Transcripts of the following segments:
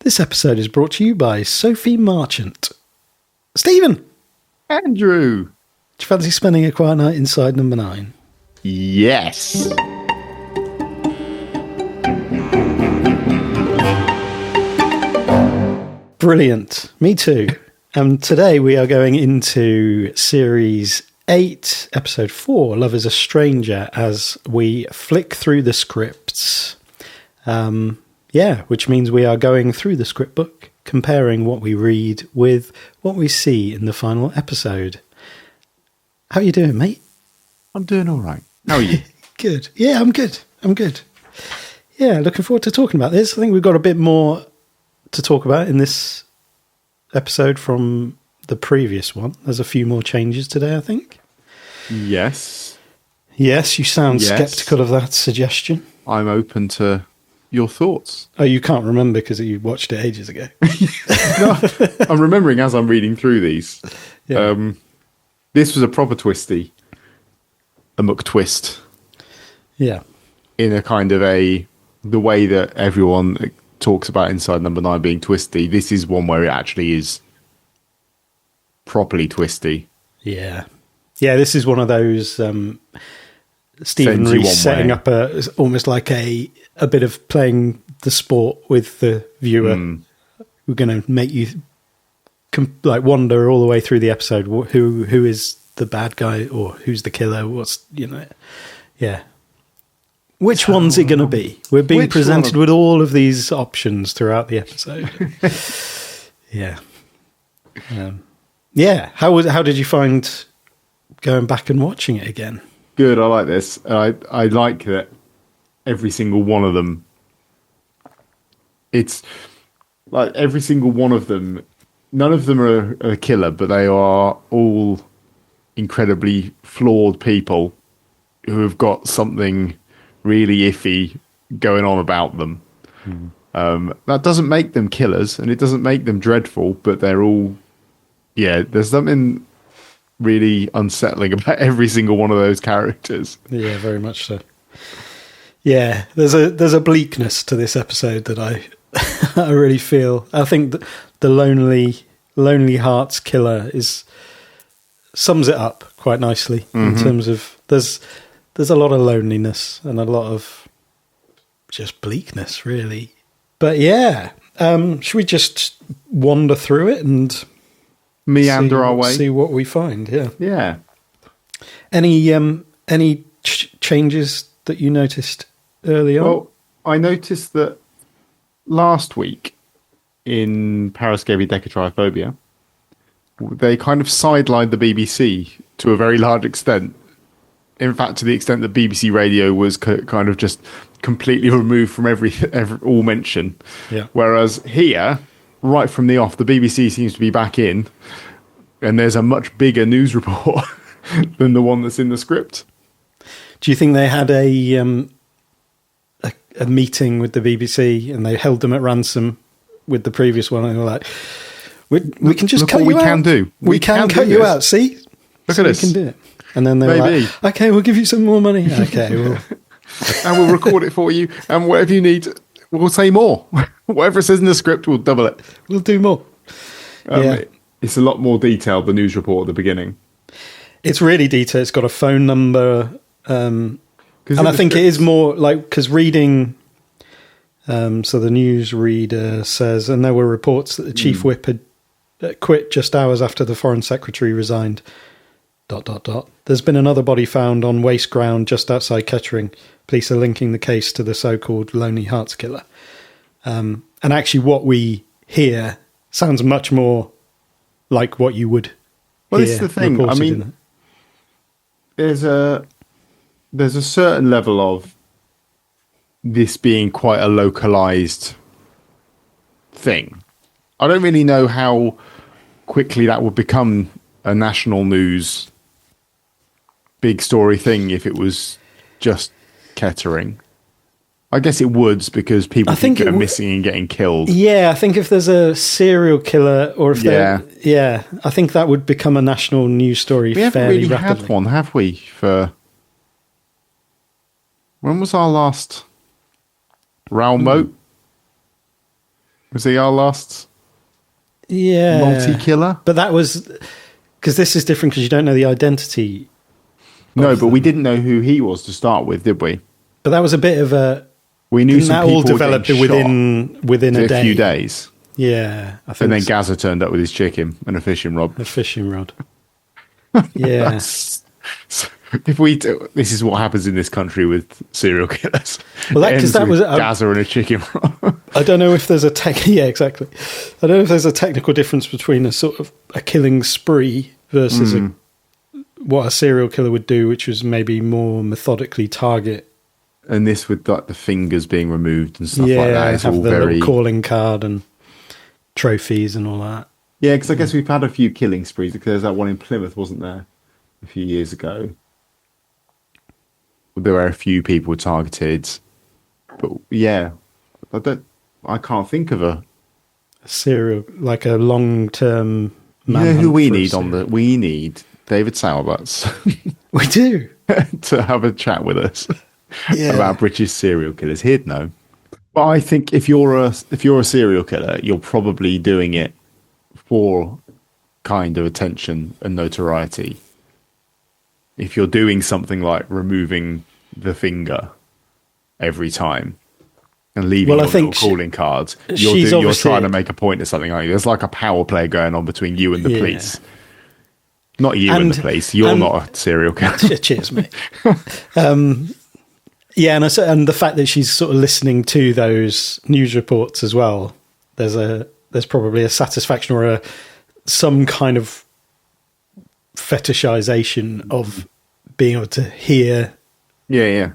This episode is brought to you by Sophie Marchant. Stephen! Andrew! Do you fancy spending a quiet night inside number 9? Yes! Brilliant. Me too. Today we are going into Series 8, Episode 4, Love is a Stranger, as we flick through the scripts. Which means we are going through the script book, comparing what we read with what we see in the final episode. How are you doing, mate? I'm doing all right. How are you? Good. Yeah, I'm good. Yeah, looking forward to talking about this. I think we've got a bit more to talk about in this episode from the previous one. There's a few more changes today, I think. Yes. Yes, you sound sceptical of that suggestion. I'm open to your thoughts. Oh, you can't remember because you watched it ages ago. No, I'm remembering as I'm reading through these. Yeah. This was a proper twisty. A McTwist. Yeah. In a kind of the way that everyone talks about Inside Number 9 being twisty, this is one where it actually is properly twisty. Yeah. Yeah, this is one of those Stephen Rees setting up almost like a bit of playing the sport with the viewer. We're going to make you wander all the way through the episode. Who is the bad guy or who's the killer? Yeah. Which one's it going to be? We're being presented with all of these options throughout the episode. Yeah. How did you find going back and watching it again? Good, I like this. I like that every single one of them, it's like every single one of them, none of them are a killer, but they are all incredibly flawed people who have got something really iffy going on about them. That doesn't make them killers, and it doesn't make them dreadful, but they're all, there's something really unsettling about every single one of those characters. Yeah, very much so. Yeah, there's a bleakness to this episode that I I really feel. I think the lonely hearts killer sums it up quite nicely in terms of there's a lot of loneliness and a lot of just bleakness, really. But yeah, should we just wander through it and meander our way, see what we find? Yeah. Any changes that you noticed early on? Well, I noticed that last week in Parascevia Decatriophobia, they kind of sidelined the BBC to a very large extent. In fact, to the extent that BBC Radio was kind of just completely removed from every all mention. Yeah. Whereas here, right from the off, the BBC seems to be back in, and there's a much bigger news report than the one that's in the script. Do you think they had a meeting with the BBC and they held them at ransom with the previous one, and they were like, we can just cut you out. Look what we can do. We can cut you out. See? Look at this. We can do it. And then they were like, okay, we'll give you some more money. Okay, well. And we'll record it for you. And whatever you need, we'll say more. Whatever it says in the script, we'll double it. We'll do more. It's a lot more detailed, the news report at the beginning. It's really detailed. It's got a phone number. And I think it is more like, because reading, so the news reader says, and there were reports that the chief whip had quit just hours after the foreign secretary resigned. ... There's been another body found on waste ground just outside Kettering. Police are linking the case to the so-called Lonely Hearts killer. And actually what we hear sounds much more like what you would Well, hear. This is the thing. I mean, there's a certain level of this being quite a localized thing. I don't really know how quickly that would become a national news big story thing if it was just Kettering. I guess it would, because people think are missing and getting killed. Yeah, I think if there's a serial killer, or if I think that would become a national news story fairly rapidly. We haven't really had one, have we? When was our last Raoul Moat? Was he our last multi-killer? But that was... Because this is different because you don't know the identity. No, but we didn't know who he was to start with, did we? But that was a bit of a... We knew some people all developed within a day. A few days. Yeah, I think. And then Gaza turned up with his chicken and a fishing rod. A fishing rod. Yeah. If we do, this is what happens in this country with serial killers. Well, that was Gaza and a chicken rod. I don't know if there's yeah, exactly. I don't know if there's a technical difference between a sort of a killing spree versus what a serial killer would do, which was maybe more methodically target. And this with like the fingers being removed and stuff like that. It's have all the very little calling card and trophies and all that. Yeah, because I guess we've had a few killing sprees. Because there's that one in Plymouth, wasn't there, a few years ago? There were a few people targeted, but yeah, I can't think of a serial, like a long-term. You know who we need we need David Sowerbutts. We do to have a chat with us about British serial killers. He'd know. But I think if you're a serial killer, you're probably doing it for kind of attention and notoriety. If you're doing something like removing the finger every time and leaving your little calling cards, you're trying to make a point of something, aren't you? There's like a power play going on between you and the police. Not you and the police. You're not a serial killer. Cheers, mate. Yeah, and the fact that she's sort of listening to those news reports as well. There's probably a satisfaction or some kind of fetishization of being able to hear the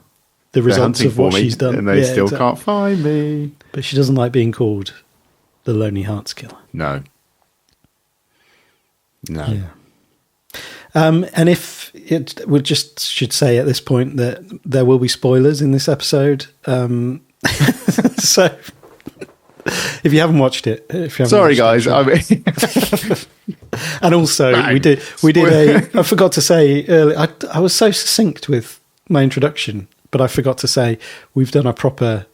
results of what she's done. And they still can't find me. But she doesn't like being called the Lonely Hearts Killer. No. Yeah. And if we should say at this point that there will be spoilers in this episode. So if you haven't watched it, sorry guys. I mean, and also I forgot to say earlier, I was so succinct with my introduction, but I forgot to say we've done a proper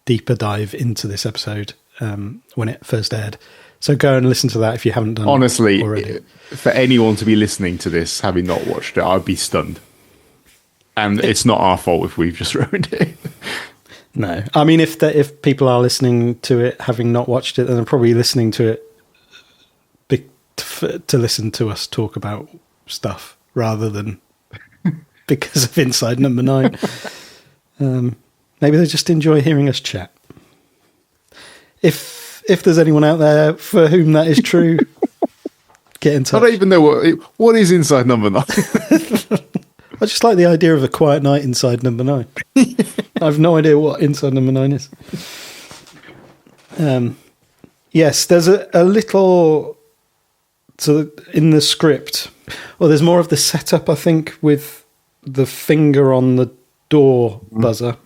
deeper dive into this episode when it first aired. So go and listen to that if you haven't done honestly, already. For anyone to be listening to this having not watched it, I'd be stunned. And it's not our fault if we've just ruined it. No. I mean, if people are listening to it having not watched it, then they're probably listening to it to listen to us talk about stuff rather than because of Inside Number 9. Maybe they just enjoy hearing us chat. If there's anyone out there for whom that is true, get in touch. I don't even know what is Inside Number 9. I just like the idea of a quiet night inside Number 9. I have no idea what Inside Number 9 is. Yes, there's a little... So in the script... Well, there's more of the setup, I think, with the finger on the door buzzer.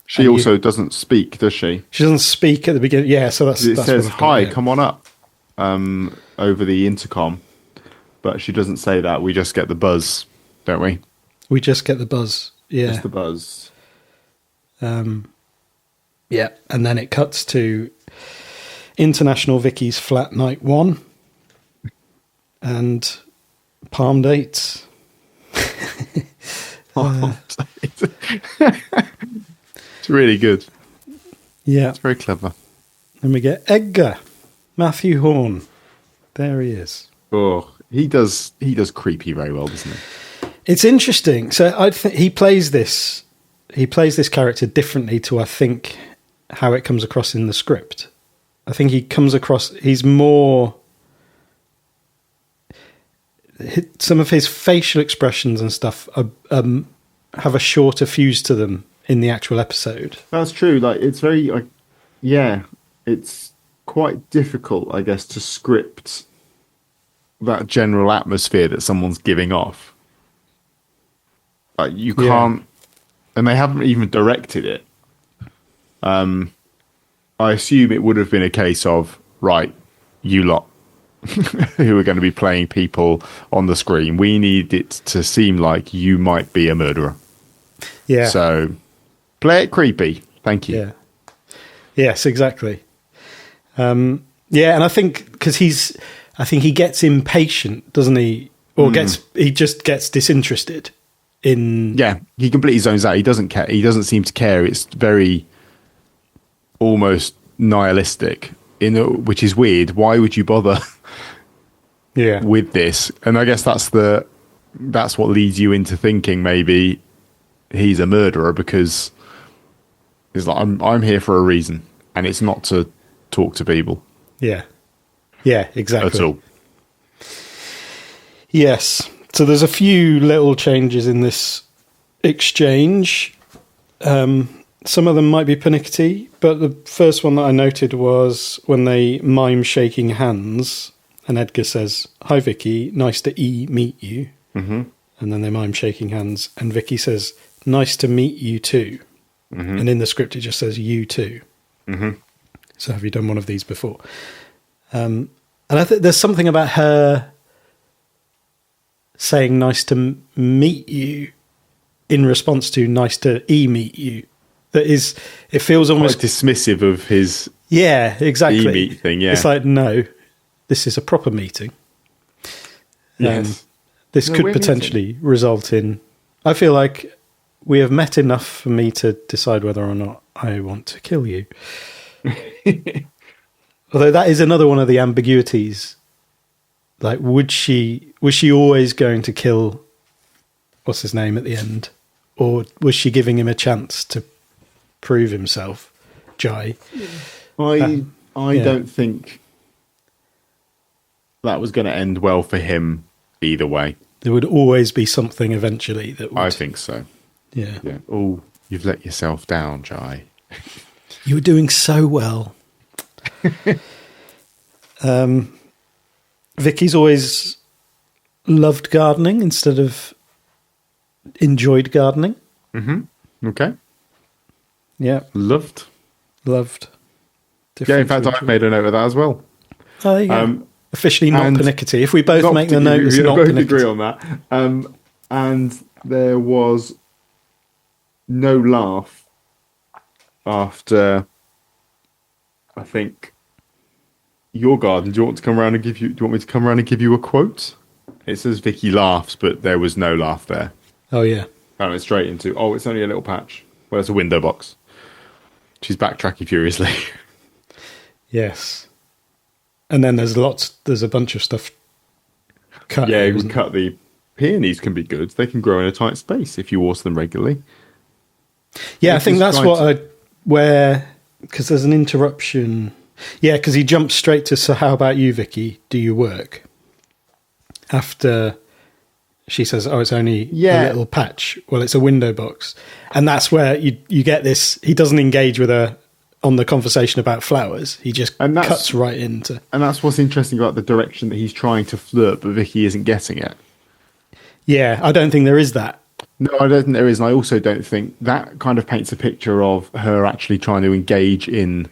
She also doesn't speak, does she? She doesn't speak at the beginning. Yeah, so that's... It says, hi, come on up, over the intercom. But she doesn't say that. We just get the buzz, don't we? We just get the buzz, yeah. Just the buzz. Yeah, and then it cuts to International Vicky's flat night 1 and palm dates. It's really good. Yeah. It's very clever. And we get Edgar, Matthew Horn. There he is. Oh, he does creepy very well, doesn't he? It's interesting. So I think he plays this character differently to, I think, how it comes across in the script. I think he's more... Some of his facial expressions and stuff have a shorter fuse to them in the actual episode. That's true. Like, it's very... it's quite difficult, I guess, to script that general atmosphere that someone's giving off. Like, you can't... And they haven't even directed it. I assume it would have been a case of, right, you lot who are going to be playing people on the screen, we need it to seem like you might be a murderer. Yeah. So, play it creepy. Thank you. Yeah. Yes, exactly. Yeah, and I think because he gets impatient, doesn't he? Or he just gets disinterested in. Yeah, he completely zones out. He doesn't care. He doesn't seem to care. It's very almost nihilistic, which is weird. Why would you bother? Yeah. With this, and I guess that's what leads you into thinking maybe he's a murderer, because he's like, I'm here for a reason, and it's not to talk to people. Yeah. Yeah, exactly. At all. Yes. So there's a few little changes in this exchange. Some of them might be pernickety, but the first one that I noted was when they mime shaking hands, and Edgar says, "Hi, Vicky, nice to meet you." Mm-hmm. And then they mime shaking hands, and Vicky says, "Nice to meet you too." Mm-hmm. And in the script it just says "you too." Mm-hmm. So have you done one of these before? And I think there's something about her saying "nice to meet you" in response to "nice to meet you" that is, it feels almost quite dismissive of his exactly e-meet thing. Yeah, it's like, no, this is a proper meeting. Yes. This could potentially result in, I feel like we have met enough for me to decide whether or not I want to kill you. Although that is another one of the ambiguities. Like, was she always going to kill, what's his name at the end? Or was she giving him a chance to prove himself, Jai? I don't think that was going to end well for him either way. There would always be something eventually that would... I think so. Yeah. Oh, you've let yourself down, Jai. You were doing so well. Vicky's always loved gardening instead of enjoyed gardening. Mm-hmm. Okay. Yeah. Loved. Different In fact, I made a note of that as well. Oh, there you go. Officially not pernickety. If we both make the note, it's not both pernickety. agree on that. And there was no laugh after, I think, your garden. Do you want me to come around and give you a quote? It says Vicky laughs, but there was no laugh there. Oh yeah. I went straight into, it's only a little patch. Well, it's a window box. She's backtracking furiously. Yes. And then there's a bunch of stuff cut. Yeah, you can cut. The peonies can be good. They can grow in a tight space if you water them regularly. Yeah, I think that's because there's an interruption. Yeah, because he jumps straight to, "So how about you, Vicky? Do you work?" After she says, "Oh, it's only a little patch." Well, it's a window box. And that's where you get this. He doesn't engage with her on the conversation about flowers. He just cuts right into... And that's what's interesting about the direction that he's trying to flirt, but Vicky isn't getting it. Yeah, I don't think there is that. No, I don't think there is. And I also don't think that kind of paints a picture of her actually trying to engage in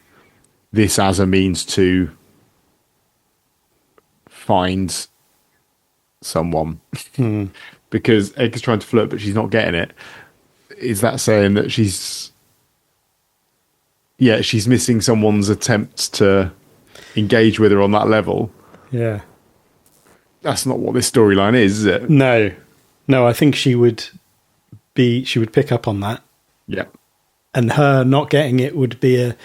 this as a means to find someone. Because Edgar's trying to flirt, but she's not getting it. Is that saying that she's missing someone's attempts to engage with her on that level? Yeah. That's not what this storyline is it? No, I think she would pick up on that. Yeah. And her not getting it would be a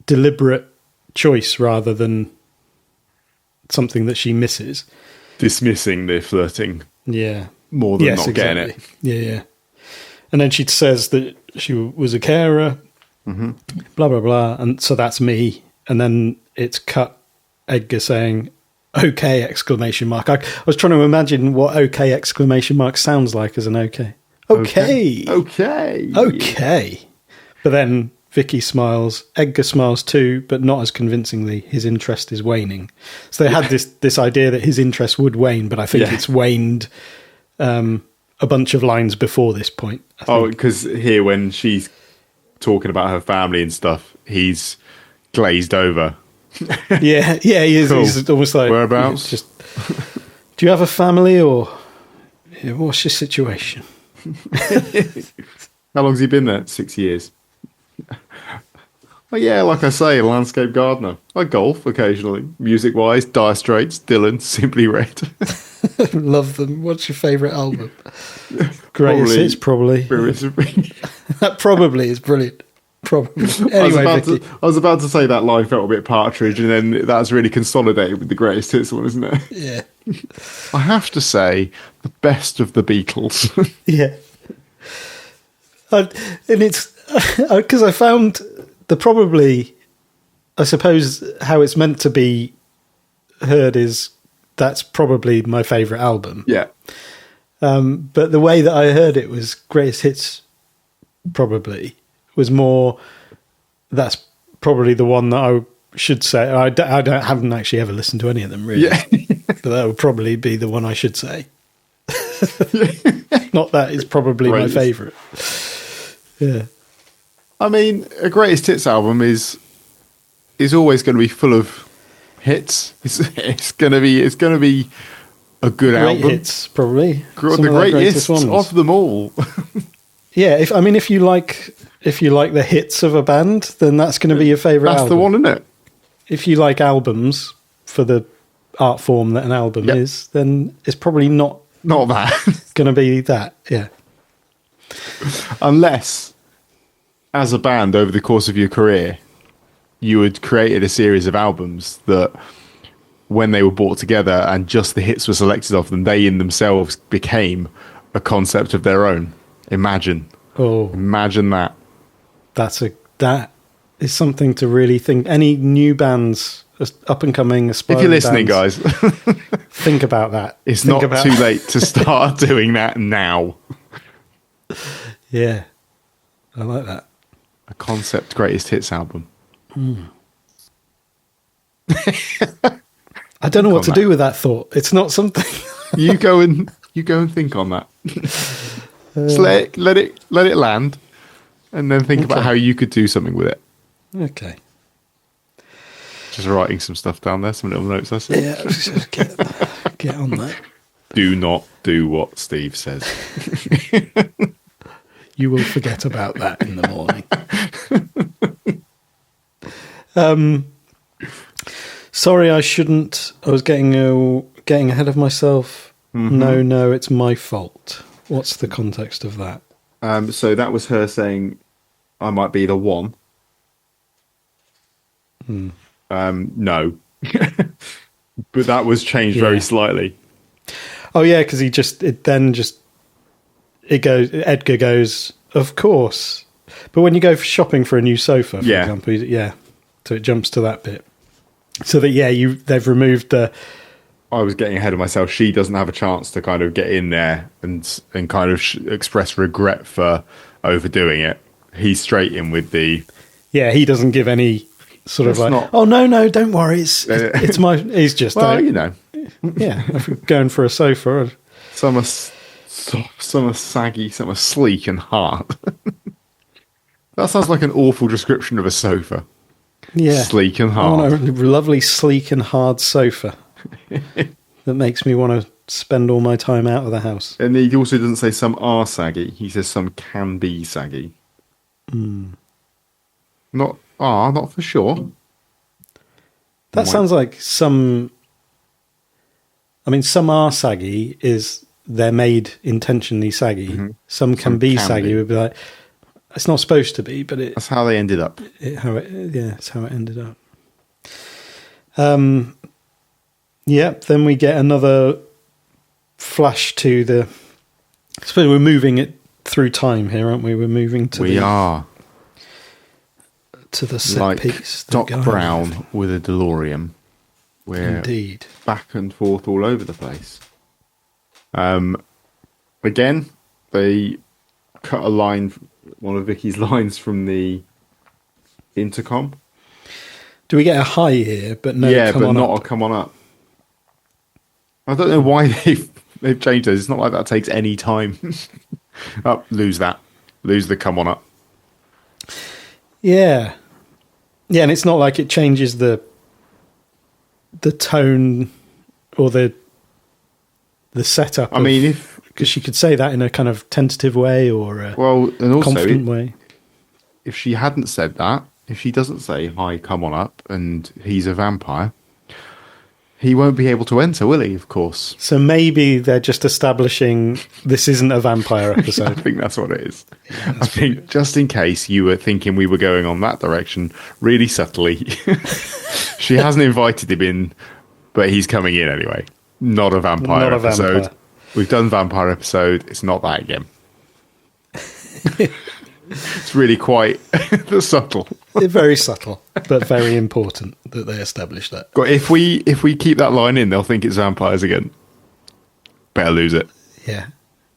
deliberate choice rather than something that she misses. Dismissing the flirting. Yeah. More than not getting it. Yeah. And then she says that she was a carer, blah, blah, blah. And so that's me. And then it's cut Edgar saying, "Okay!" exclamation mark. I was trying to imagine what "okay!" exclamation mark sounds like as an okay. Okay. But then Vicky smiles. Edgar smiles too, but not as convincingly. His interest is waning. So they had this idea that his interest would wane, but I think it's waned a bunch of lines before this point. Because here when she's talking about her family and stuff, he's glazed over. Yeah, he is. Cool. He's almost like, whereabouts? Just, do you have a family, or what's your situation? How long's he been there? 6 years. Well, yeah, like I say, a landscape gardener. I golf occasionally. Music-wise, Dire Straits, Dylan, Simply Red. Love them. What's your favourite album? Greatest Hits, probably. That probably is brilliant. Probably. Anyway, I was about to say that line felt a bit Partridge, and then that's really consolidated with the Greatest Hits one, isn't it? Yeah. I have to say, the best of the Beatles. Yeah. And it's because I found probably, I suppose, how it's meant to be heard is that's probably my favourite album. Yeah. But the way that I heard it was Greatest Hits probably was more, that's probably the one that I should say. I haven't actually ever listened to any of them, really. Yeah. But that would probably be the one I should say. Not that it's probably my favourite. Yeah. I mean, a Greatest Hits album is always going to be full of hits. It's going to be a good album. Hits, probably. The greatest of them all. Yeah, if you like the hits of a band, then that's going to be your favourite album. That's the one, isn't it? If you like albums for the art form that an album is, then it's probably not that going to be that. Yeah. Unless, as a band over the course of your career, you had created a series of albums that, when they were brought together and just the hits were selected of them, they in themselves became a concept of their own. Imagine that. That is something to really think. Any new bands, up and coming, aspiring, if you're listening, bands, guys, think about that. It's not too late to start doing that now. Yeah, I like that. A concept Greatest Hits album. I don't know what to do with that thought. It's not something. you go and think on that. Just let it land, and then think about how you could do something with it. Okay. Just writing some stuff down there, some little notes. I see. Yeah, get on that. Do not do what Steve says. You will forget about that in the morning. Sorry, I shouldn't. I was getting ahead of myself. Mm-hmm. No, it's my fault. What's the context of that? So that was her saying, I might be the one. No. But that was changed very slightly. Oh, yeah, because Edgar goes, of course. But when you go shopping for a new sofa, for example, so it jumps to that bit. So that, they've removed the... I was getting ahead of myself. She doesn't have a chance to kind of get in there and kind of express regret for overdoing it. He's straight in with the... Yeah, he doesn't give any sort of like, oh, no, don't worry. It's my... He's just... Well, Yeah, if we're going for a sofa. Some are saggy, some are sleek and hard. That sounds like an awful description of a sofa. Yeah. Sleek and hard. I want a lovely, sleek and hard sofa that makes me want to spend all my time out of the house. And he also doesn't say some are saggy. He says some can be saggy. Not for sure. That sounds like some... I mean, some are saggy is they're made intentionally saggy. Mm-hmm. Some can be saggy. Would be like, it's not supposed to be, but that's how they ended up. It's how it ended up. Then we get another flash to the... I suppose we're moving it through time here, aren't we? We're moving to to the set piece. Doc Brown with a DeLorean. We're indeed back and forth all over the place. Again, they cut a line, one of Vicky's lines from the intercom. Do we get a hi here? But no, not a come on up. I don't know why they've changed those. It's not like that takes any time. Lose that. Lose the come on up. Yeah. Yeah, and it's not like it changes the tone or the setup. I mean, because she could say that in a kind of tentative way or a confident way. If she hadn't said that, if she doesn't say, "Hi, come on up," and he's a vampire, he won't be able to enter, will he? Of course. So maybe they're just establishing this isn't a vampire episode. I think that's what it is. Yeah, I think just in case you were thinking we were going on that direction, really subtly, she hasn't invited him in, but he's coming in anyway. Not a vampire episode. Vampire. We've done vampire episode. It's not that again. It's really quite subtle. Very subtle, but very important that they establish that. If we keep that line in, they'll think it's vampires again. Better lose it. Yeah.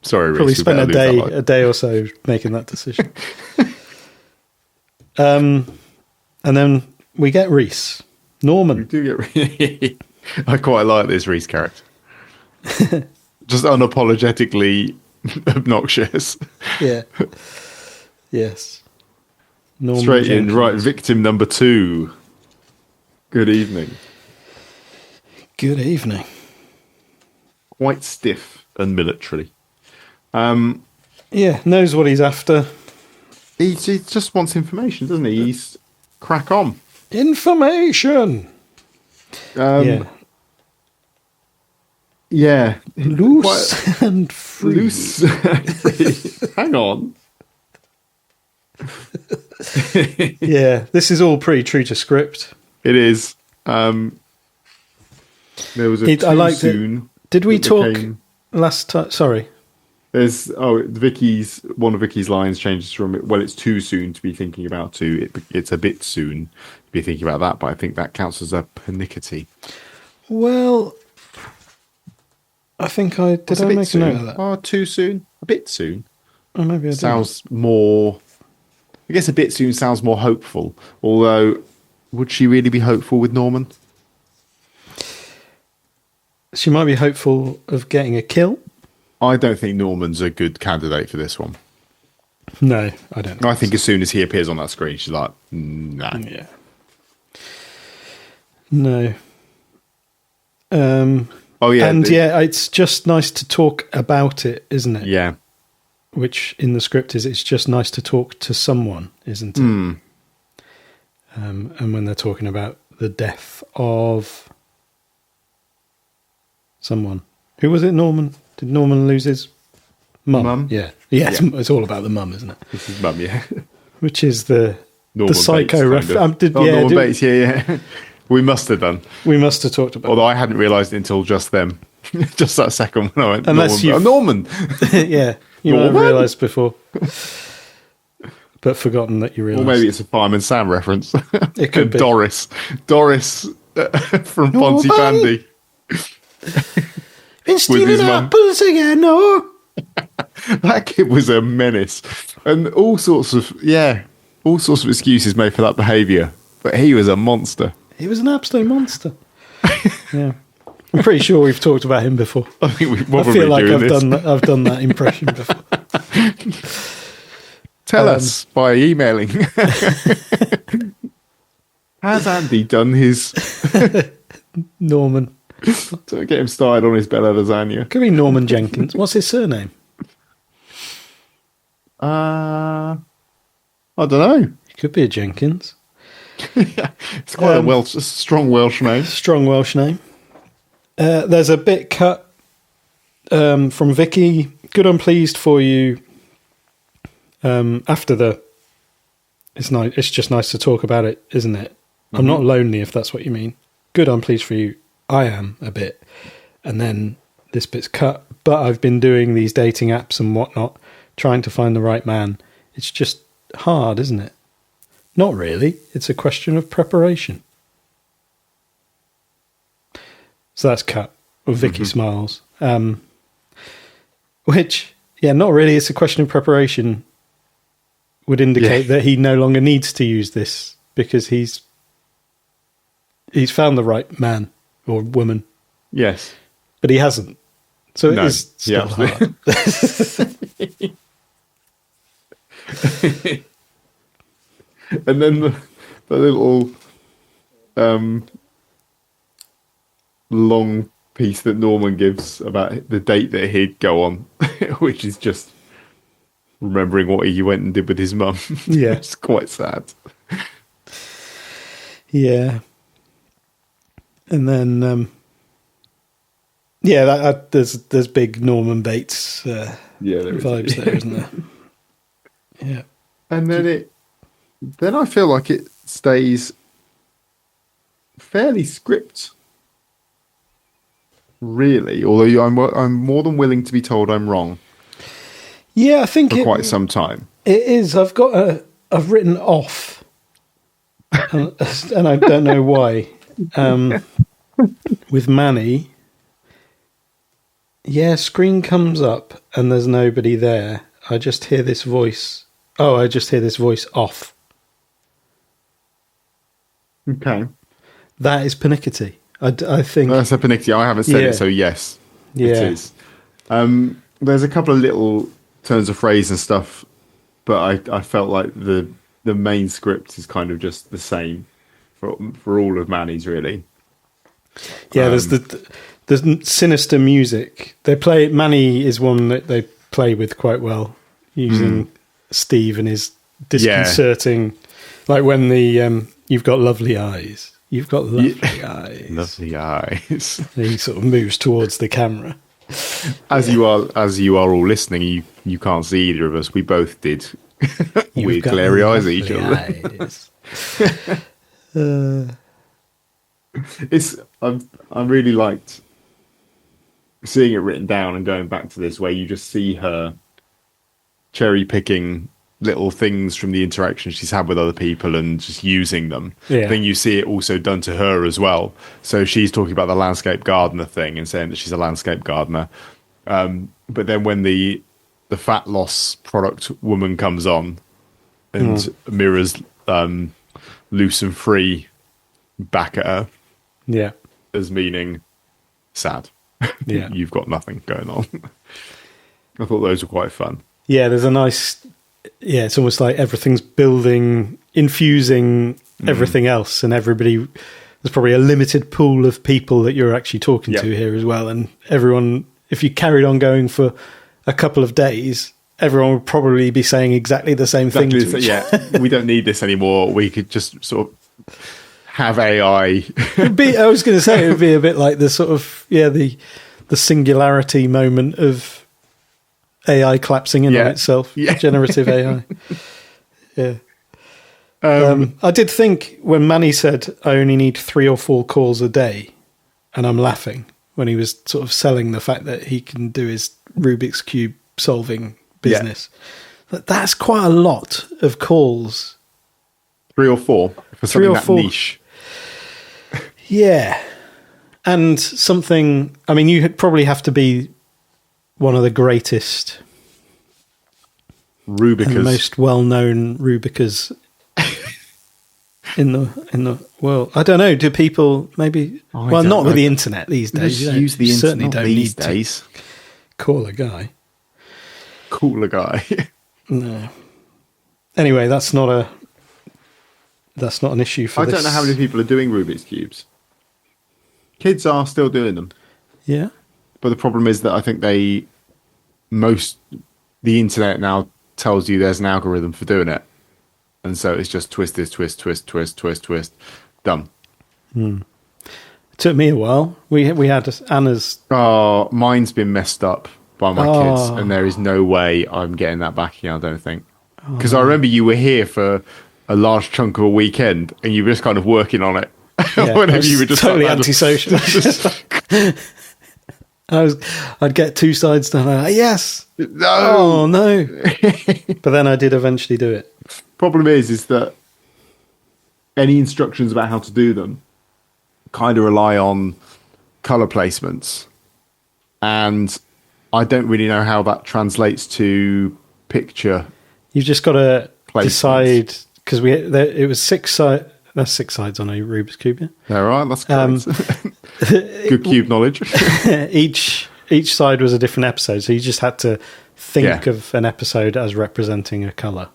Sorry, Reece. Probably spent a day or so making that decision. And then we get Reece. Norman. We do get Reece. I quite like this Reece character. Just unapologetically obnoxious. Yeah. Yes. Norman straight Jenkins. In. Right, victim number 2. Good evening. Good evening. Quite stiff and military. Yeah, knows what he's after. He just wants information, doesn't he? He's crack on. Information. Yeah. Loose and free. Loose and free. Hang on. Yeah, this is all pretty true to script. It is. There was a I liked soon. It. Did we talk last time? Sorry. There's one of Vicky's lines changes from it's too soon to be thinking about to it's a bit soon to be thinking about that, but I think that counts as a pernickety. Well, I think I make a note of that. Oh, too soon? A bit soon? Oh, maybe I sounds more. I guess a bit soon sounds more hopeful. Although, would she really be hopeful with Norman? She might be hopeful of getting a kill. I don't think Norman's a good candidate for this one. No, I don't. I think as soon as he appears on that screen, she's like, nah. Yeah. No. Oh yeah, and it's just nice to talk about it, isn't it? Yeah. Which in the script it's just nice to talk to someone, isn't it? Mm. And when they're talking about the death of someone, who was it? Norman? Did Norman lose his mum? Yeah. It's all about the mum, isn't it? It's his mum, yeah. Which is the Norman psycho reference. Norman Bates, yeah. We must have done. We must have talked about. Although I hadn't realised it until just then, just that second when I went. Unless Norman. Yeah, you might have realised before, but forgotten that you realised. Or maybe it's a Fireman Sam reference. It could be Doris from Ponty Pandy. Been stealing apples again, no? That kid was a menace, and all sorts of excuses made for that behaviour. But he was a monster. He was an absolute monster. Yeah, I'm pretty sure we've talked about him before. I think we probably feel like I've done that impression before. Tell us by emailing. Has Andy done his Norman? Don't get him started on his Bella lasagna. Could be Norman Jenkins. What's his surname? I don't know. It could be a Jenkins. It's quite a strong Welsh name. Strong Welsh name. There's a bit cut from Vicky. Good, I'm pleased for you. After it's nice. It's just nice to talk about it, isn't it? Mm-hmm. I'm not lonely, if that's what you mean. Good, I'm pleased for you. I am a bit. And then this bit's cut. But I've been doing these dating apps and whatnot, trying to find the right man. It's just hard, isn't it? Not really. It's a question of preparation. So that's cut. Vicky smiles. Which, not really. It's a question of preparation. Would indicate that he no longer needs to use this because he's found the right man or woman. Yes. But he hasn't. So it is still hard. And then the little long piece that Norman gives about the date that he'd go on, which is just remembering what he went and did with his mum. Yeah. It's quite sad. Yeah. And then, there's big Norman Bates vibes there, isn't there? Yeah. And then I feel like it stays fairly script, really. Although I'm more than willing to be told I'm wrong. Yeah, I think for quite some time. It is. I've written off, and I don't know why. With Manny, screen comes up and there's nobody there. I just hear this voice. Oh, I just hear this voice off. Okay. That is pernickety. I think that's a pernickety. I haven't said it, so yes, it is. There's a couple of little turns of phrase and stuff, but I felt like the main script is kind of just the same for all of Manny's, really. Yeah, there's sinister music. Manny is one that they play with quite well, using Steve and his disconcerting, like when the you've got lovely eyes. You've got lovely eyes. Lovely eyes. And he sort of moves towards the camera. As you are all listening, you can't see either of us. We both did weird glary eyes at each other. I really liked seeing it written down and going back to this, where you just see her cherry picking little things from the interaction she's had with other people and just using them. Yeah. Then you see it also done to her as well. So she's talking about the landscape gardener thing and saying that she's a landscape gardener. But then when the fat loss product woman comes on and mirrors loose and free back at her, as meaning sad. Yeah. You've got nothing going on. I thought those were quite fun. Yeah, there's a nice... Yeah, it's almost like everything's building, infusing everything else, and everybody... There's probably a limited pool of people that you're actually talking to here as well, and everyone... If you carried on going for a couple of days, everyone would probably be saying exactly the same thing. We don't need this anymore. We could just sort of have AI. I was going to say, it would be a bit like the sort of, the singularity moment of AI collapsing in on itself. Yeah. Generative AI. Yeah. I did think when Manny said, I only need 3 or 4 calls a day, and I'm laughing when he was sort of selling the fact that he can do his Rubik's Cube solving business. But that's quite a lot of calls. 3 or 4 for something that niche. Yeah. And something, I mean, you probably have to be one of the greatest Rubikers, and the most well-known Rubikers in the world. I don't know. Do people maybe? Not with the internet these days. You use the internet. Certainly don't these need days. To call a guy. Call a guy. No. Anyway, that's not an issue for I don't know how many people are doing Rubik's Cubes. Kids are still doing them. Yeah. But the problem is that I think the internet now tells you there's an algorithm for doing it. And so it's just twist this, twist, twist, twist, twist, twist. Done. It took me a while. We had Anna's... Oh, mine's been messed up by my kids, and there is no way I'm getting that back again, I don't think. Because I remember you were here for a large chunk of a weekend, and you were just kind of working on it. Yeah, Whenever you were just totally antisocial. I'd get 2 sides done. Like, yes. No. Oh no. But then I did eventually do it. Problem is that any instructions about how to do them kind of rely on color placements, and I don't really know how that translates to picture. You've just got to decide, because it was 6 sides. That's 6 sides on a Rubik's Cube. Yeah? All right, that's correct. Good cube knowledge. Each side was a different episode, so you just had to think of an episode as representing a colour.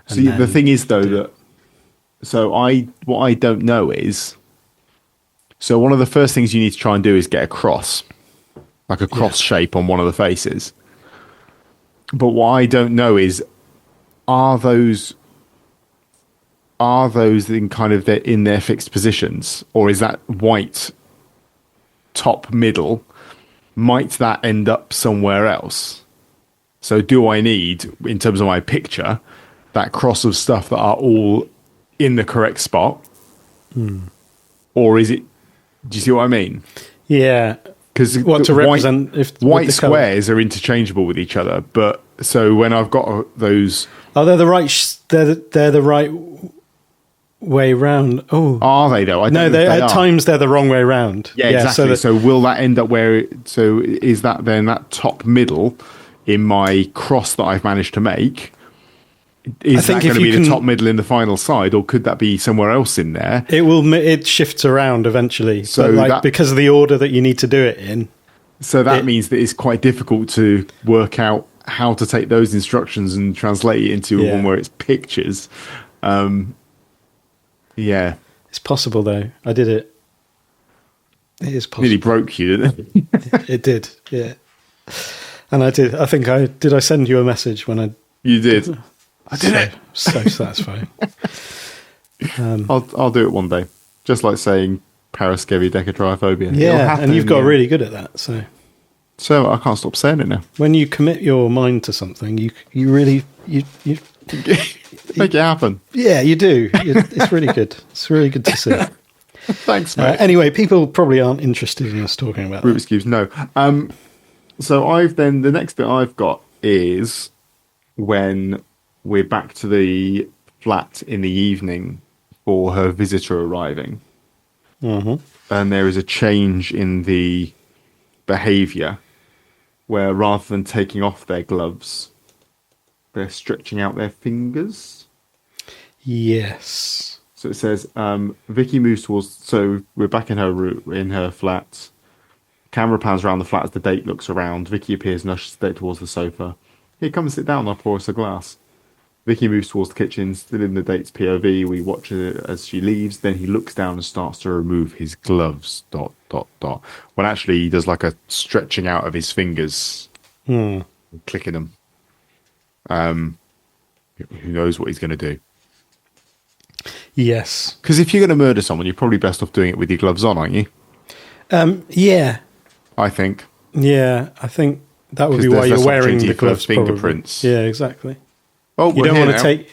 See, the thing is, though, what I don't know is, so one of the first things you need to try and do is get a cross, like a cross shape on one of the faces. But what I don't know is, are those are those in kind of in their fixed positions, or is that white top middle? Might that end up somewhere else? So do I need, in terms of my picture, that cross of stuff that are all in the correct spot? Or is it, do you see what I mean? Yeah. Because what to represent white squares are interchangeable with each other, but so when I've got those, they're the right they're the right way round. Oh, are they though? At times they're the wrong way round. Yeah, exactly. So will that end up so is that then that top middle in my cross that I've managed to make? Is that going to be the top middle in the final side, or could that be somewhere else in there? It shifts around eventually. So because of the order that you need to do it in. So that means that it's quite difficult to work out how to take those instructions and translate it into one where it's pictures. Yeah. It's possible, though. I did it. It is possible. Nearly broke you, didn't it? It did, yeah. And I did. I think did I send you a message when I... You did. I did it. So satisfying. I'll do it one day. Just like saying paraskevidecatryphobia. Yeah, and you've got really good at that, so... So I can't stop saying it now. When you commit your mind to something, you really... You make it happen. Yeah, you do. It's really good. It's really good to see. Thanks, mate. Anyway, people probably aren't interested in us talking about Rubik's Cubes, no. So the next bit I've got is when we're back to the flat in the evening for her visitor arriving. Mm-hmm. And there is a change in the behaviour where rather than taking off their gloves, they're stretching out their fingers. Yes. So it says, Vicky moves towards... So we're back in her flat. Camera pans around the flat as the date looks around. Vicky appears and ushers the date towards the sofa. Here, come and sit down. I'll pour us a glass. Vicky moves towards the kitchen, still in the date's POV. We watch her as she leaves. Then he looks down and starts to remove his gloves. ... When actually he does like a stretching out of his fingers, clicking them. Who knows what he's going to do? Yes. Because if you're going to murder someone, you're probably best off doing it with your gloves on, aren't you? Yeah. I think. Yeah, I think that would be why you're wearing the gloves. Fingerprints. Probably. Yeah, exactly. Oh, you don't want to take.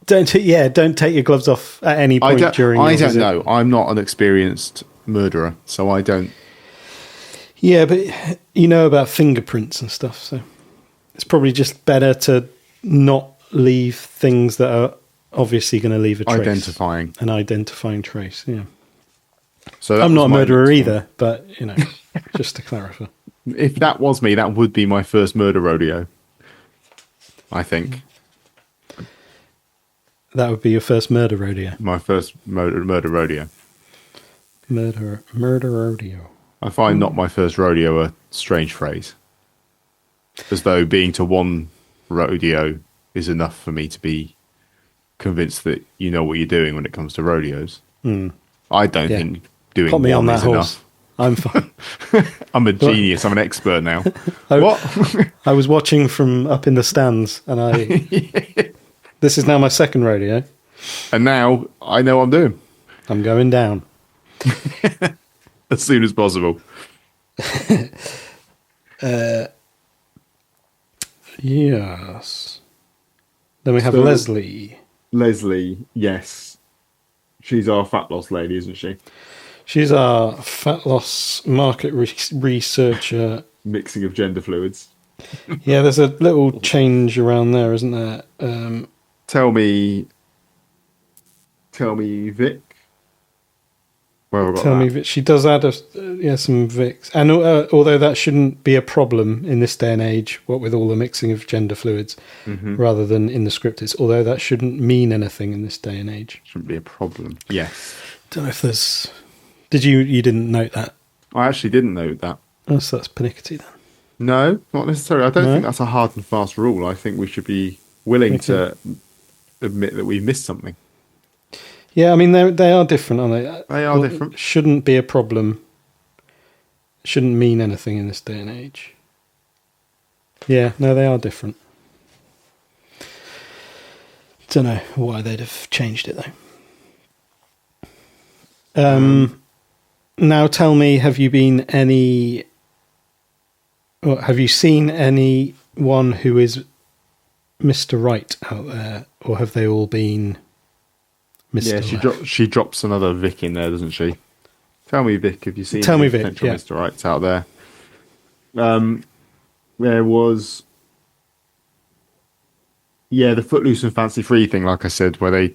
Don't take your gloves off at any point during. I don't know. I'm not an experienced murderer, so I don't. Yeah, but you know about fingerprints and stuff, so it's probably just better to not leave things that are obviously going to leave a trace. An identifying trace. Yeah. So I'm not a murderer either, but just to clarify. If that was me, that would be my first murder rodeo. I think. That would be your first murder rodeo. My first murder rodeo. Murder rodeo. I find not my first rodeo a strange phrase. As though being to one rodeo is enough for me to be convinced that you know what you're doing when it comes to rodeos. I don't think doing Put me one on that is horse. enough. I'm fine. I'm a genius. I'm an expert now. What? I was watching from up in the stands, and this is now my second rodeo. And now I know what I'm doing. I'm going down. As soon as possible. Yes. Then we have Leslie. Leslie, yes. She's our fat loss lady, isn't she? She's our fat loss market researcher. Mixing of gender fluids. Yeah, there's a little change around there, isn't there? Tell me, Vic. Where have I got Tell that? me, Vic. She does add some Vicks. And although that shouldn't be a problem in this day and age, what with all the mixing of gender fluids, rather than in the script, although that shouldn't mean anything in this day and age. Shouldn't be a problem. Yes. Don't know if there's... Did you didn't note that? I actually didn't note that. Oh, so that's pernickety then. No, not necessarily. I don't think that's a hard and fast rule. I think we should be willing to admit that we missed something. Yeah, I mean, they are different, aren't they? They are different. Shouldn't be a problem. Shouldn't mean anything in this day and age. Yeah, no, they are different. Don't know why they'd have changed it though. Now tell me, have you seen anyone who is Mr. Right out there, or have they all been Mr. Yeah, she drops another Vic in there, doesn't she? Tell me, Vic, have you seen Vic, potential Mr. Rights out there? There was, the Footloose and Fancy Free thing, like I said, where they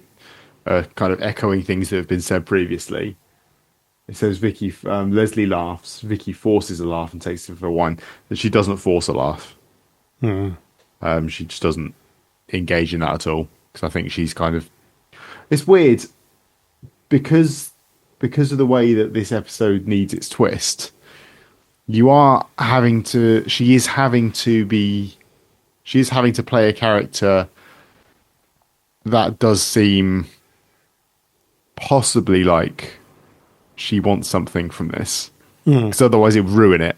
are kind of echoing things that have been said previously. It says Leslie laughs, Vicky forces a laugh and takes it for one. But she doesn't force a laugh. She just doesn't engage in that at all. Because I think she's kind of... It's weird, because of the way that this episode needs its twist, she is having to play a character that does seem possibly like she wants something from this, because otherwise it would ruin it.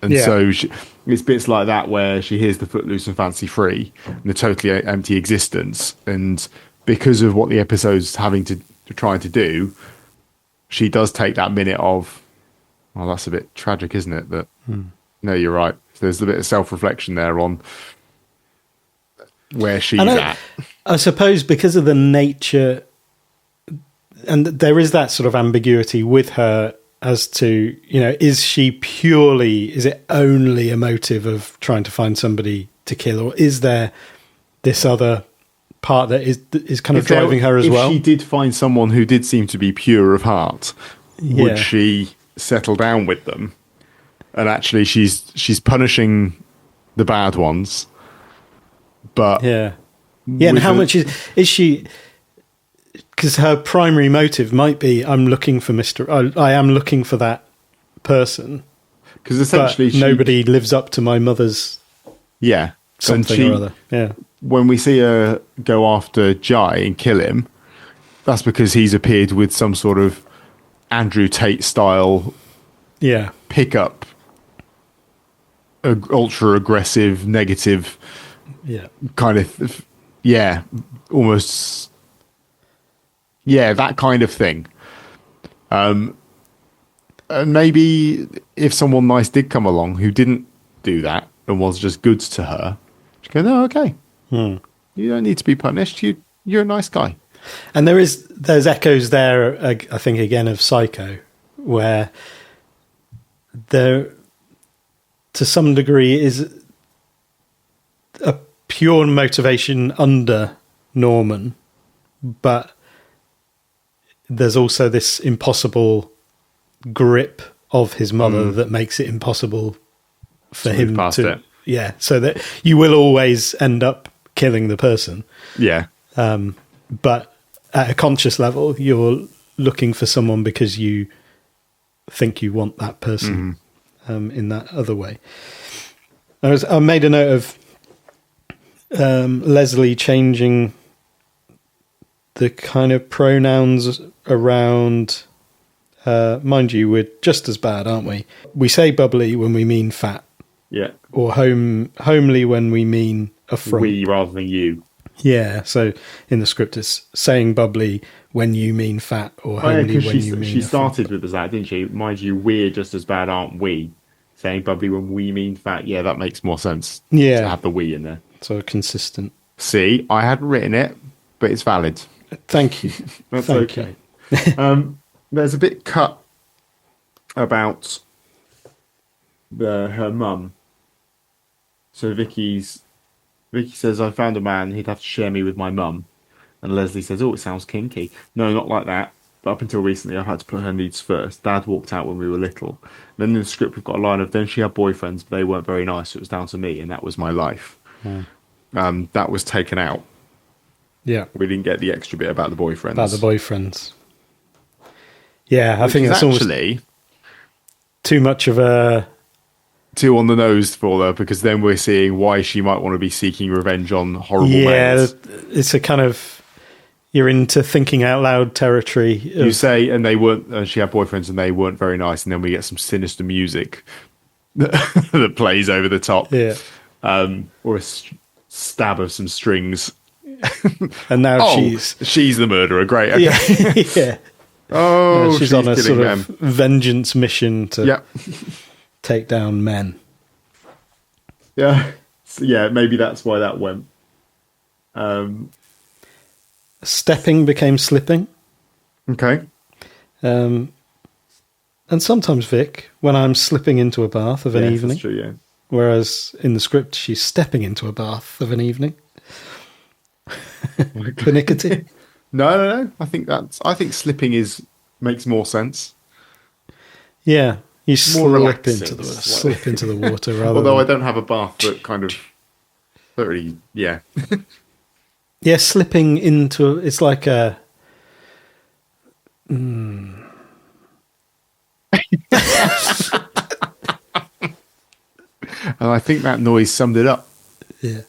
And so it's bits like that where she hears the Footloose and Fancy Free and the totally empty existence, and because of what the episode's having to try to do, she does take that minute of, well, that's a bit tragic, isn't it? That no, you're right. There's a bit of self-reflection there on where she's at. I suppose because of the nature, and there is that sort of ambiguity with her as to, is it only a motive of trying to find somebody to kill, or is there this other part that is kind of driving her as well? If she did find someone who did seem to be pure of heart, would she settle down with them? And actually she's punishing the bad ones, but and how much is she, because her primary motive might be, I am looking for that person, because essentially nobody lives up to my mother's something or other. When we see her go after Jai and kill him, that's because he's appeared with some sort of Andrew Tate style pickup, ultra aggressive, negative kind of almost that kind of thing. And maybe if someone nice did come along who didn't do that and was just good to her, she'd go, no, okay, you don't need to be punished, you're a nice guy. And there's echoes there, I think, again, of Psycho, where there, to some degree, is a pure motivation under Norman, but there's also this impossible grip of his mother that makes it impossible for him to... Yeah, so that you will always end up killing the person. Yeah. But at a conscious level, you're looking for someone because you think you want that person in that other way. I made a note of Leslie changing the kind of pronouns around... mind you, we're just as bad, aren't we? We say bubbly when we mean fat. Yeah. Or homely when we mean affront. We rather than you. Yeah, so in the script it's saying bubbly when you mean fat, or homely when you mean... She started with that, didn't she? Mind you, we're just as bad, aren't we? Saying bubbly when we mean fat. Yeah, that makes more sense. Yeah. To have the we in there. So consistent. See, I hadn't written it, but it's valid. Thank you. That's okay. There's a bit cut about her mum. So Vicky says, I found a man, he'd have to share me with my mum. And Leslie says, oh, it sounds kinky. No, not like that. But up until recently, I had to put her needs first. Dad walked out when we were little. And then in the script, we've got a line of, then she had boyfriends, but they weren't very nice. So it was down to me, and that was my life. That was taken out. Yeah. We didn't get the extra bit about the boyfriends. About the boyfriends. Yeah, I think that's actually too much of a... Too on the nose for her, because then we're seeing why she might want to be seeking revenge on horrible males. Yeah, it's a kind of... You're into thinking out loud territory. You say, and they weren't... she had boyfriends and they weren't very nice, and then we get some sinister music that plays over the top. Yeah. Or a stab of some strings. And now she's the murderer. Great. Okay. Yeah. Oh, she's on a sort them. of vengeance mission to take down men. Yeah. So, yeah, maybe that's why that went. Stepping became slipping. Okay. And sometimes Vic, when I'm slipping into a bath of an evening. That's true, yeah. Whereas in the script, she's stepping into a bath of an evening. Pernickety. No. I think slipping makes more sense. Yeah, you slip into the water rather. Although I don't have a bath, but kind of, don't really, yeah. Yeah, slipping into it's like a. And I think that noise summed it up. Yeah.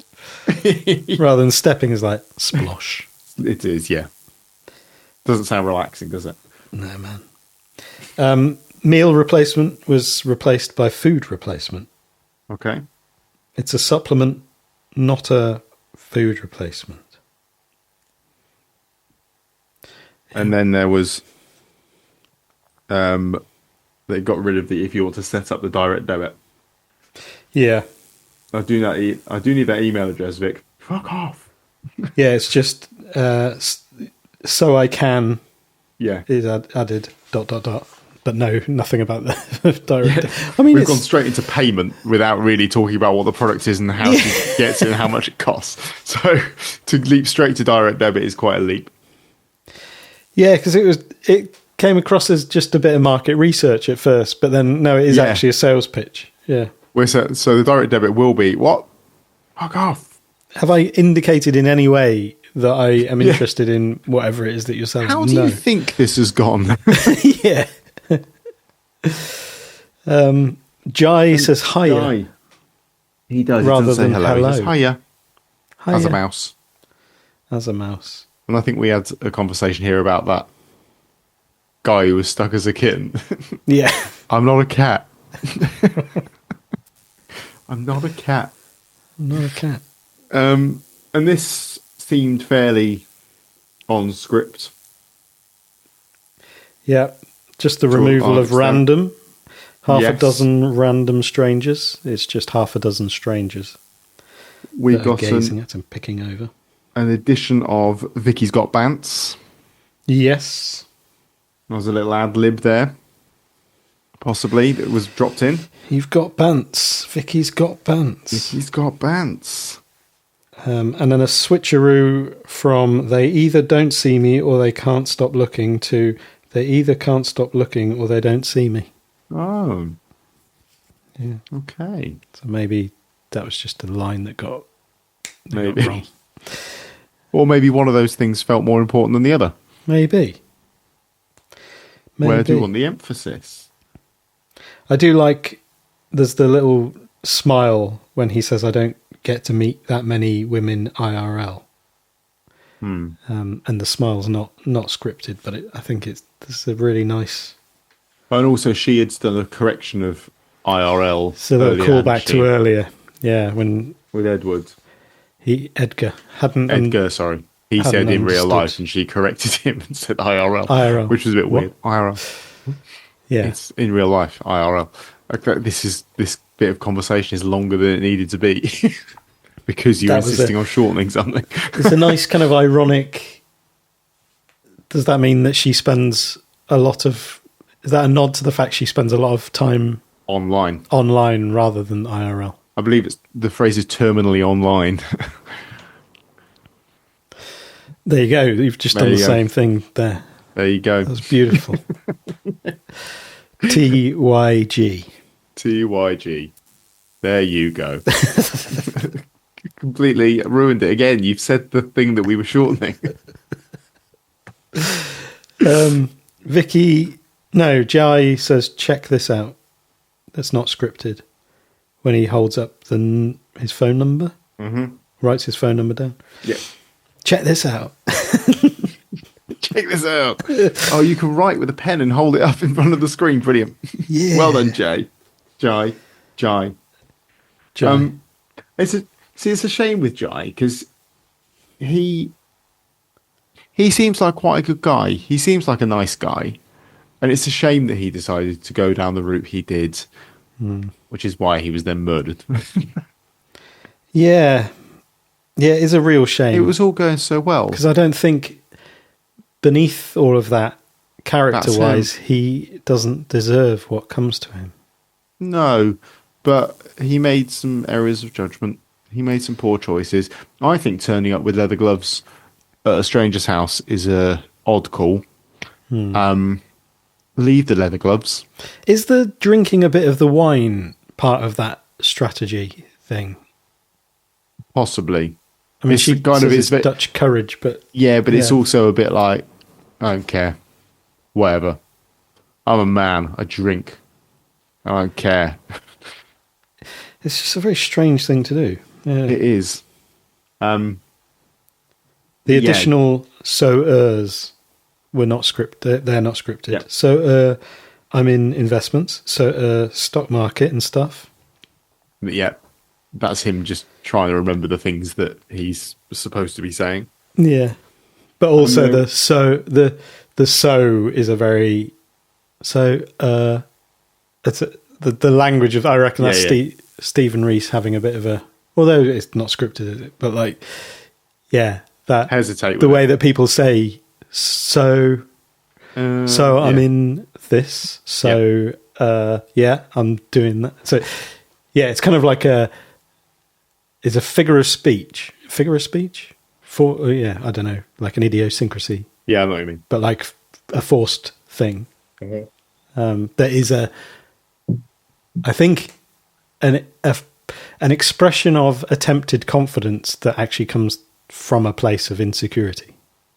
Rather than stepping is like splosh. It is, yeah. Doesn't sound relaxing, does it? No, man. Meal replacement was replaced by food replacement. Okay. It's a supplement, not a food replacement. And then there was, they got rid of if you want to set up the direct debit. Yeah. I do need that email address, Vic. Fuck off. Yeah, it's just so I can. Yeah. Is added ... But no, nothing about the direct. Yeah. I mean, we've gone straight into payment without really talking about what the product is and how she gets it and how much it costs. So to leap straight to direct debit is quite a leap. Yeah, because it came across as just a bit of market research at first, but then no, it is actually a sales pitch. Yeah. So the direct debit will be what? Fuck off. Have I indicated in any way that I am interested in whatever it is that you're selling? How do you think this has gone? Yeah. Jai says hiya. Jai. He does. Rather he doesn't than say hello. He says hiya. As a mouse. As a mouse. And I think we had a conversation here about that guy who was stuck as a kitten. Yeah. I'm not a cat. I'm not a cat. I'm not a cat. And this seemed fairly on script. Yeah. Just the removal of random. Half a dozen random strangers. It's just half a dozen strangers. We got gazing at and picking over. An edition of Vicky's Got Bants. Yes. There was a little ad lib there. Possibly that was dropped in. You've got Bants. Vicky's got Bants. Vicky's got Bants. And then a switcheroo from they either don't see me or they can't stop looking to they either can't stop looking or they don't see me. Oh. Yeah. Okay. So maybe that was just a line that got wrong. Or maybe one of those things felt more important than the other. Maybe. Where do you want the emphasis? I do like there's the little smile when he says I don't get to meet that many women IRL. And the smile's not scripted, but I think it's a really nice. And also, she had done a correction of IRL. So they'll call back to earlier. Yeah, with Edward. Edgar hadn't. Edgar, sorry. He said in real life, and she corrected him and said IRL, which was a bit weird. IRL. Yeah, it's in real life. IRL. Okay, this bit of conversation is longer than it needed to be. Because you're insisting on shortening something. It's a nice kind of ironic. Does that mean that she spends a lot of... Is that a nod to the fact she spends a lot of time... Online rather than IRL? I believe the phrase is terminally online. There you go. You've just done the same thing there. There you go. That was beautiful. TYG. TYG. There you go. Completely ruined it again. You've said the thing that we were shortening. Jai says, check this out. That's not scripted. When he holds up his phone number, writes his phone number down. Yeah. Check this out. Check this out. Oh, you can write with a pen and hold it up in front of the screen. Brilliant. Yeah. Well done, Jai. It's a shame with Jai because he seems like quite a good guy. He seems like a nice guy. And it's a shame that he decided to go down the route he did, which is why he was then murdered. Yeah. Yeah, it is a real shame. It was all going so well. Because I don't think beneath all of that, character-wise, he doesn't deserve what comes to him. No, but he made some errors of judgment. He made some poor choices. I think turning up with leather gloves at a stranger's house is a odd call. Leave the leather gloves. Is the drinking a bit of the wine part of that strategy thing? Possibly. I mean, she kind of is Dutch courage, but yeah, but it's also a bit like, I don't care, whatever. I'm a man. I drink. I don't care. It's just a very strange thing to do. Yeah. It is. The additional so-ers were not scripted. They're not scripted. Yeah. So I'm in investments, so stock market and stuff. Yeah, that's him just trying to remember the things that he's supposed to be saying. Yeah, but also the so is a very it's the language of, I reckon that's Stephen Rees having a bit of a, although it's not scripted, is it? But like, yeah, that hesitate the way that people say so I'm in this, so I'm doing that. So yeah, it's kind of like it's a figure of speech for I don't know, like an idiosyncrasy. Yeah, I know what you mean. But like a forced thing. There is I think an expression of attempted confidence that actually comes from a place of insecurity.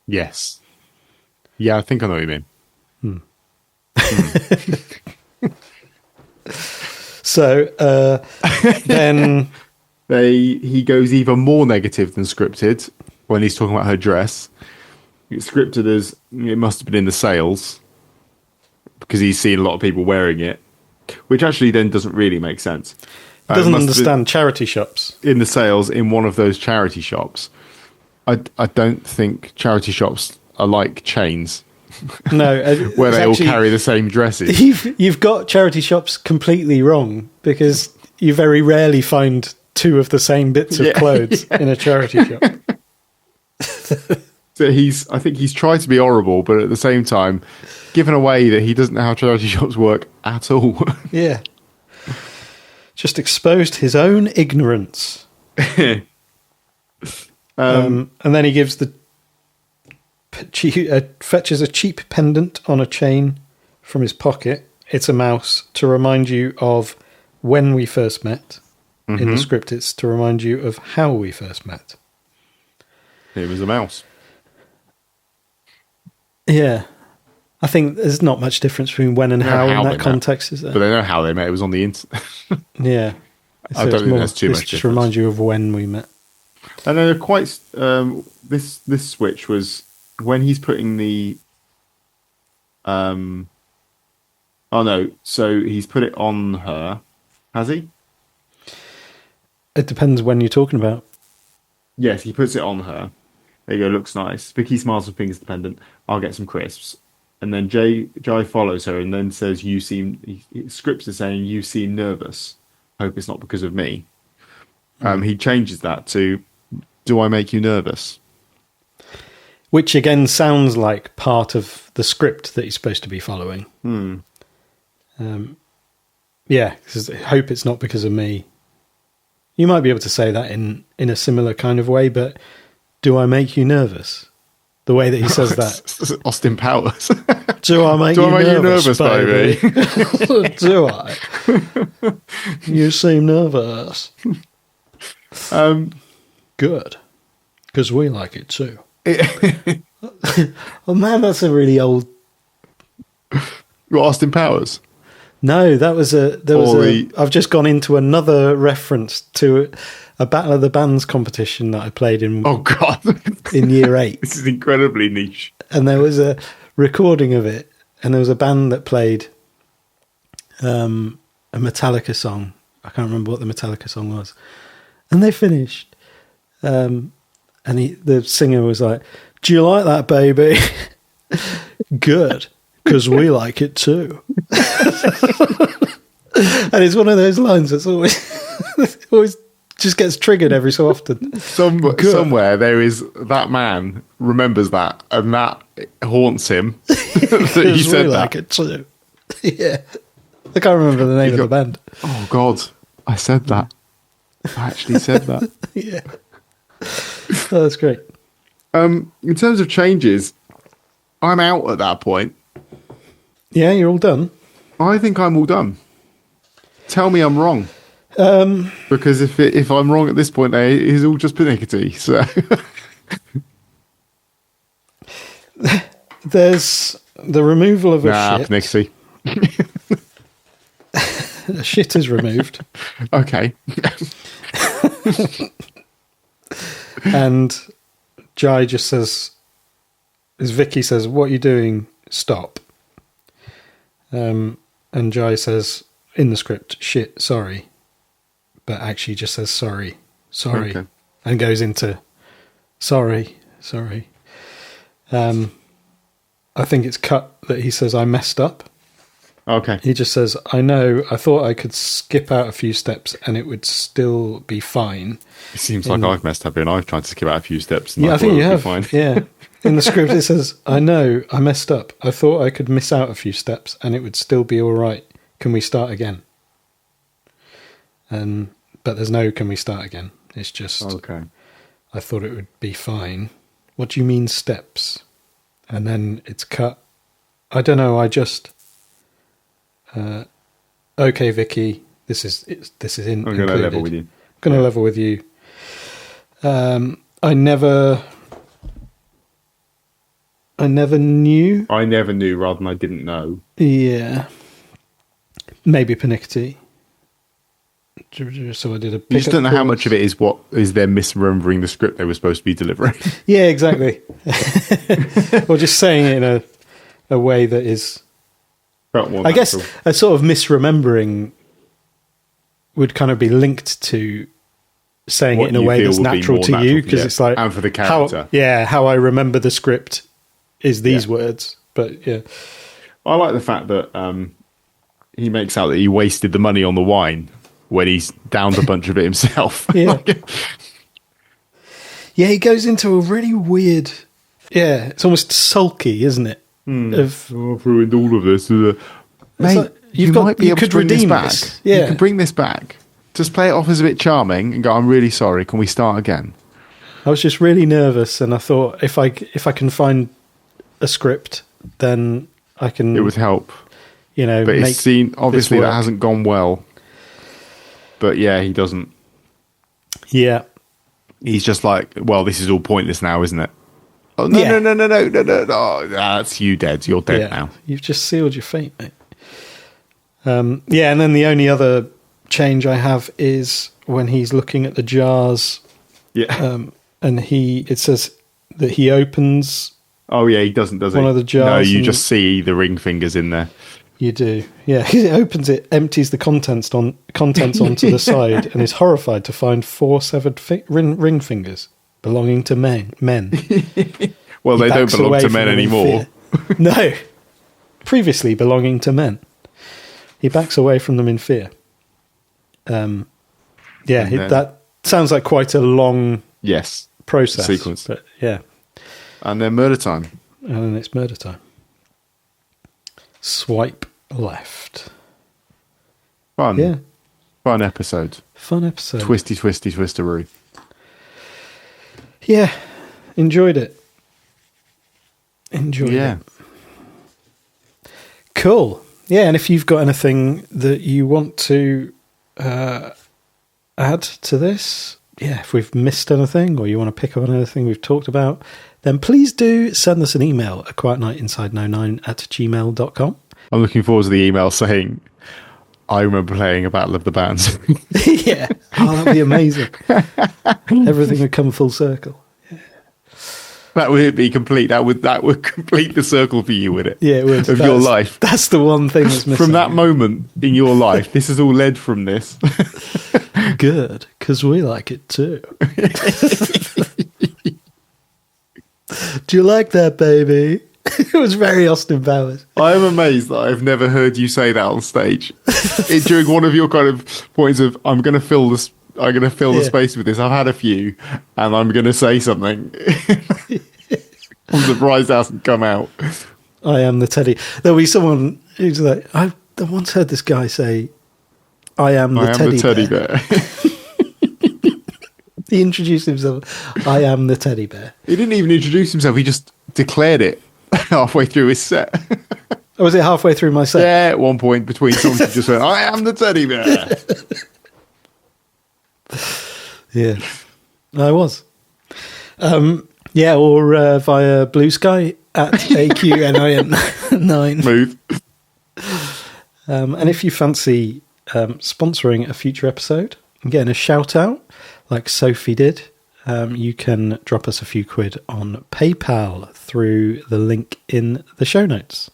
Yes. Yeah, I think I know what you mean. So then he goes even more negative than scripted when he's talking about her dress. It's scripted as it must have been in the sales because he's seen a lot of people wearing it, which actually then doesn't really make sense. Doesn't understand charity shops. In the sales in one of those charity shops. I don't think charity shops are like chains. No, where they all carry the same dresses. You've got charity shops completely wrong, because you very rarely find two of the same bits of clothes in a charity shop. So I think he's tried to be horrible, but at the same time, given away that he doesn't know how charity shops work at all. Yeah. Just exposed his own ignorance. And then he gives fetches a cheap pendant on a chain from his pocket. It's a mouse to remind you of when we first met. In the script, it's to remind you of how we first met. It was a mouse. Yeah. I think there's not much difference between when and how in that context, is there? But they know how they met. It was on the internet. Yeah. So I don't think there's too much difference. Just remind you of when we met. And then quite this switch was when he's putting the so he's put it on her, has he? It depends when you're talking about. Yes, he puts it on her. There you go, looks nice. Vicky smiles with fingers dependent. I'll get some crisps. And then Jai follows her and then says, scripts are saying, you seem nervous. Hope it's not because of me. He changes that to, do I make you nervous? Which again sounds like part of the script that he's supposed to be following. Because hope it's not because of me. You might be able to say that in a similar kind of way, but do I make you nervous? The way that he says that. Austin Powers. Do I make you nervous, baby? Do I? You seem nervous. Good. Because we like it too. Oh man, that's a really old... What, Austin Powers? No, that was I've just gone into another reference to a Battle of the Bands competition that I played in. Oh God! In year 8. This is incredibly niche. And there was a recording of it, and there was a band that played a Metallica song. I can't remember what the Metallica song was, and they finished, and And the singer was like, "Do you like that, baby?" "Good, because we like it too." And it's one of those lines that's always just gets triggered every so often. Somewhere there is that man remembers that, and that haunts him. That he said we that. like it too. Yeah, I can't remember the name of the band. Oh God, I said that. I actually said that. Yeah, oh, that's great. In terms of changes, I'm out at that point. Yeah, you're all done. I think I'm all done. Tell me I'm wrong. Because if I'm wrong at this point, it's all just pernickety. So there's the removal of a shit. Pernickety. A shit is removed. Okay. And Jai just says, as Vicky says, "What are you doing? Stop." And Jai says in the script, "Shit, sorry," but actually just says sorry, Okay. and goes into sorry. I think it's cut that he says, "I messed up." Okay. He just says, "I know, I thought I could skip out a few steps and it would still be fine." It seems like I've messed up here and I've tried to skip out a few steps. And Yeah, I think you have. Fine. Yeah. In the script it says, "I know, I messed up. I thought I could miss out a few steps and it would still be all right. Can we start again?" But there's no "can we start again." It's just, Okay. "I thought it would be fine." What do you mean steps? And then it's cut. I don't know, I just... okay, Vicky, this is I'm going to level with you. I'm going to level with you. I never knew. I never knew rather than I didn't know. Yeah. Maybe pernickety. So I did a You just don't know how much of it is what is them misremembering the script they were supposed to be delivering. Yeah, exactly. Or just saying it in a way that is... Felt more I guess natural. a sort of misremembering would kind of be linked to saying What it in a you way feel that's would be natural more to you, natural, because yeah. it's like... And for the character. How I remember the script is these words. But yeah. I like the fact that he makes out that he wasted the money on the wine when he's downed a bunch of it himself. Yeah. Yeah, he goes into a really weird... Yeah, it's almost sulky, isn't it? Of, I've ruined all of this. Mate, like, you might be able to bring this redeem back. this. Yeah. You can bring this back. Just play it off as a bit charming and go, "I'm really sorry. Can we start again?" I was just really nervous, and I thought if I can find a script, then I can... It would help. But But it's seen, obviously, that work. hasn't gone well. But yeah, he doesn't. Yeah. He's just like, well, this is all pointless now, isn't it? Oh, no, Yeah. no. Oh, that's you dead. You're dead now. You've just sealed your fate, mate. Yeah, and then the only other change I have is when he's looking at the jars, Yeah. and it says that he opens... Oh, yeah, he doesn't, does he? one of the jars No, you and- just see the ring fingers in there. You do, yeah. He opens it, empties the contents onto the side, and is horrified to find 4 severed ring fingers belonging to men. Well, He they don't backs belong away to from men them in anymore. fear. No, previously belonging to men. He backs away from them in fear. Yeah, that sounds like quite a long Yes. process. Sequence. But yeah, And then murder time. and then it's murder time. Swipe left. Fun. Yeah, Fun episode. fun episode. Twisty, twisteroo. Yeah, enjoyed it. Enjoyed Yeah. it. Cool. Yeah, and if you've got anything that you want to add to this, yeah, if we've missed anything or you want to pick up on anything we've talked about, then please do send us an email at quietnightinsideno9@gmail.com. I'm looking forward to the email saying, "I remember playing a Battle of the Bands." Yeah. Oh, that'd be amazing. Everything would come full circle. That would be complete. That would complete the circle for you, would it? Yeah, it would. Of your life. That's the one thing that's missing. From that moment in your life, this has all led from this. Good, because we like it too. Do you like that, baby? It was very Austin Powers. I am amazed that I've never heard you say that on stage. During one of your kind of points of, I'm going to fill this. I'm going to fill the space with this. I've had a few, and I'm going to say something. I'm surprised it hasn't come out. I am the teddy. There'll be someone who's like, I once heard this guy say, I am the teddy bear. He introduced himself. I am the teddy bear. He didn't even introduce himself. He just declared it halfway through his set. Oh, was it halfway through my set? Yeah, at one point between songs, he just went, I am the teddy bear. Yeah, I was. Or via Blue Sky at AQNIN9. Smooth. And if you fancy sponsoring a future episode and getting a shout out like Sophie did, you can drop us a few quid on PayPal through the link in the show notes.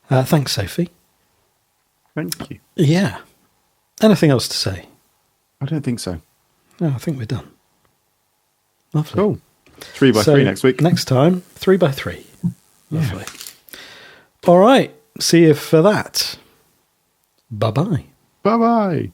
Thanks, Sophie. Thank you. Yeah. Anything else to say? I don't think so. No, I think we're done. Lovely. Cool. 3x3 next week. Next time, 3x3. Lovely. All right. See you for that. Bye-bye. Bye-bye.